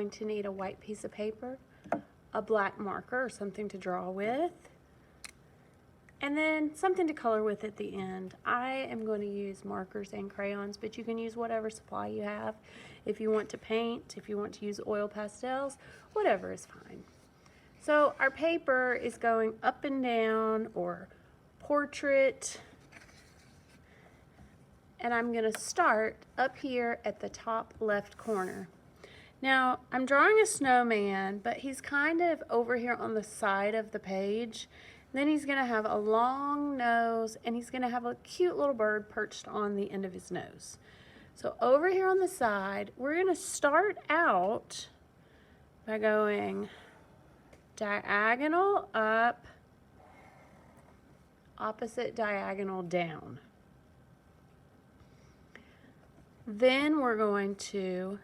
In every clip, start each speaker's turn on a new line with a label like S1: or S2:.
S1: going to need a white piece of paper, a black marker or something to draw with, and then something to color with at the end. I am going to use markers and crayons, but you can use whatever supply you have. If you want to paint, if you want to use oil pastels, whatever is fine. So our paper is going up and down, or portrait, and I'm going to start up here at the top left corner. Now I'm drawing a snowman, but he's kind of over here on the side of the page. Then he's going to have a long nose, and he's going to have a cute little bird perched on the end of his nose. So over here on the side, we're going to start out by going diagonal up, opposite diagonal down. Then we're going to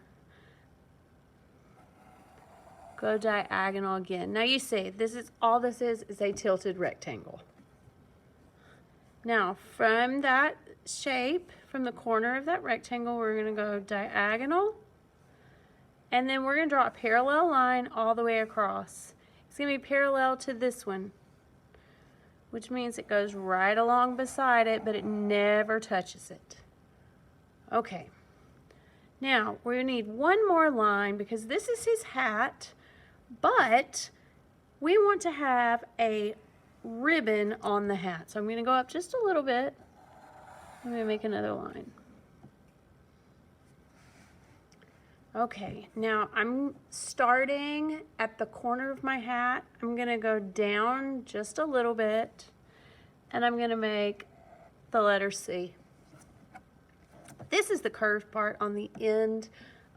S1: go diagonal again. Now you see, all this is a tilted rectangle. Now from that shape, from the corner of that rectangle, we're going to go diagonal, and then we're going to draw a parallel line all the way across. It's going to be parallel to this one, which means it goes right along beside it, but it never touches it. Okay. Now, we need one more line because this is his hat, but we want to have a ribbon on the hat. So I'm going to go up just a little bit. I'm going to make another line. Okay, now I'm starting at the corner of my hat. I'm going to go down just a little bit, and I'm going to make the letter C. This is the curved part on the end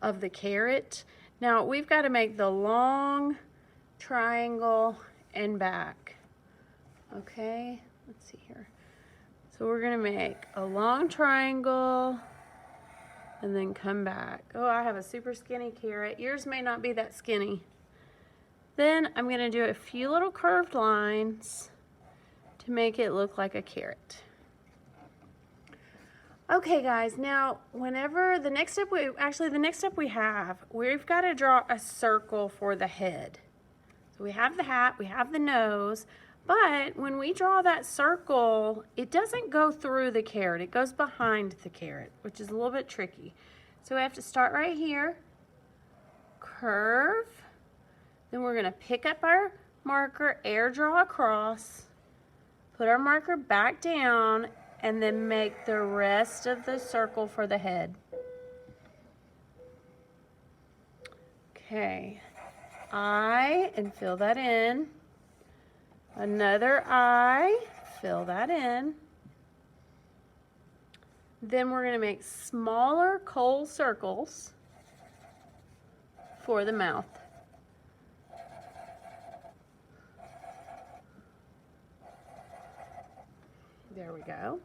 S1: of the carrot. Now we've got to make the long triangle and back. Okay, let's see here. So we're going to make a long triangle and then come back. Oh, I have a super skinny carrot. Yours may not be that skinny. Then I'm going to do a few little curved lines to make it look like a carrot. Okay guys, now whenever the next step we have, we've got to draw a circle for the head. So we have the hat, we have the nose, but when we draw that circle, it doesn't go through the carrot, it goes behind the carrot, which is a little bit tricky. So we have to start right here, curve, then we're gonna pick up our marker, air draw across, put our marker back down, and then make the rest of the circle for the head. Okay, eye, and fill that in. Another eye, fill that in. Then we're gonna make smaller coal circles for the mouth. There we go.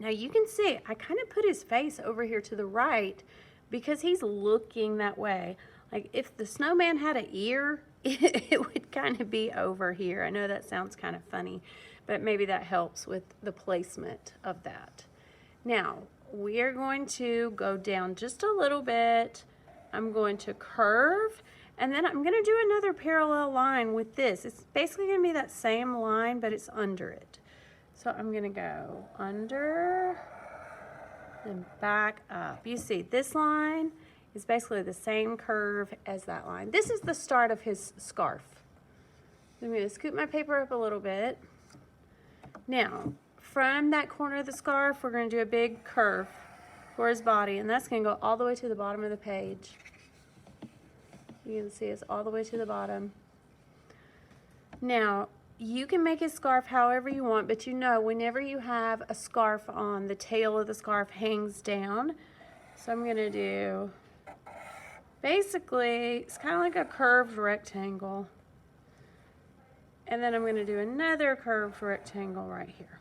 S1: Now you can see I kind of put his face over here to the right because he's looking that way. Like if the snowman had an ear, it would kind of be over here. I know that sounds kind of funny, but maybe that helps with the placement of that. Now we are going to go down just a little bit. I'm going to curve, and then I'm going to do another parallel line with this. It's basically going to be that same line, but it's under it. So I'm going to go under, then back up. You see, this line is basically the same curve as that line. This is the start of his scarf. I'm going to scoop my paper up a little bit. Now, from that corner of the scarf, we're going to do a big curve for his body, and that's going to go all the way to the bottom of the page. You can see it's all the way to the bottom. Now, you can make a scarf however you want, but you know whenever you have a scarf on, the tail of the scarf hangs down. So I'm going to do, basically, it's kind of like a curved rectangle. And then I'm going to do another curved rectangle right here.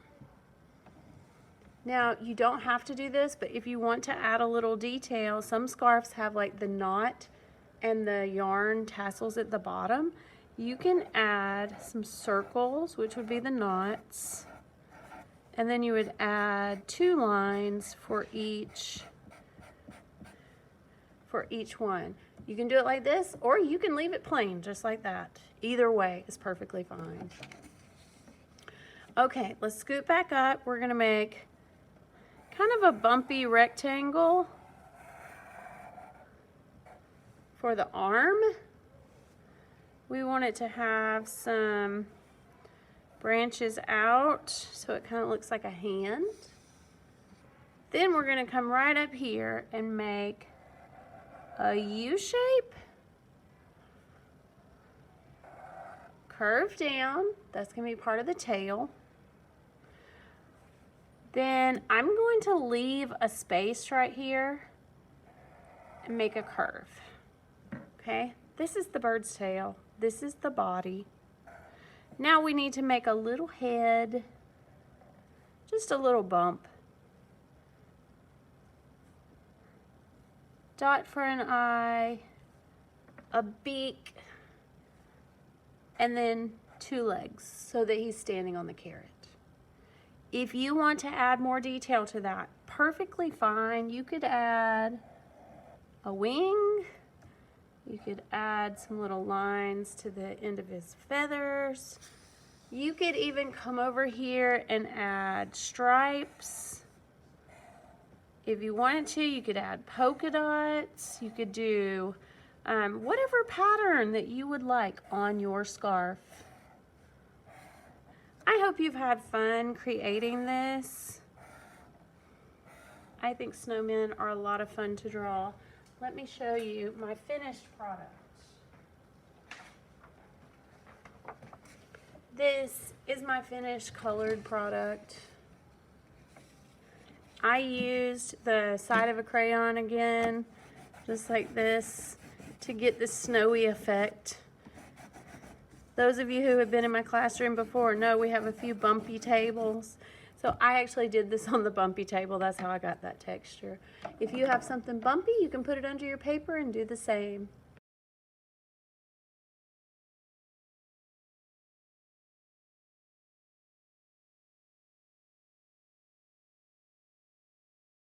S1: Now, you don't have to do this, but if you want to add a little detail, some scarves have like the knot and the yarn tassels at the bottom. You can add some circles, which would be the knots, and then you would add 2 lines for each one. You can do it like this, or you can leave it plain, just like that. Either way is perfectly fine. Okay, let's scoot back up. We're gonna make kind of a bumpy rectangle for the arm. We want it to have some branches out, so it kind of looks like a hand. Then we're gonna come right up here and make a U shape, curve down. That's gonna be part of the tail. Then I'm going to leave a space right here and make a curve. Okay, this is the bird's tail. This is the body. Now we need to make a little head, just a little bump. Dot for an eye, a beak, and then 2 legs so that he's standing on the carrot. If you want to add more detail to that, perfectly fine. You could add a wing. You could add some little lines to the end of his feathers. You could even come over here and add stripes. If you wanted to, you could add polka dots. You could do whatever pattern that you would like on your scarf. I hope you've had fun creating this. I think snowmen are a lot of fun to draw. Let me show you my finished product. This is my finished colored product. I used the side of a crayon again, just like this, to get the snowy effect. Those of you who have been in my classroom before know we have a few bumpy tables. So I actually did this on the bumpy table. That's how I got that texture. If you have something bumpy, you can put it under your paper and do the same.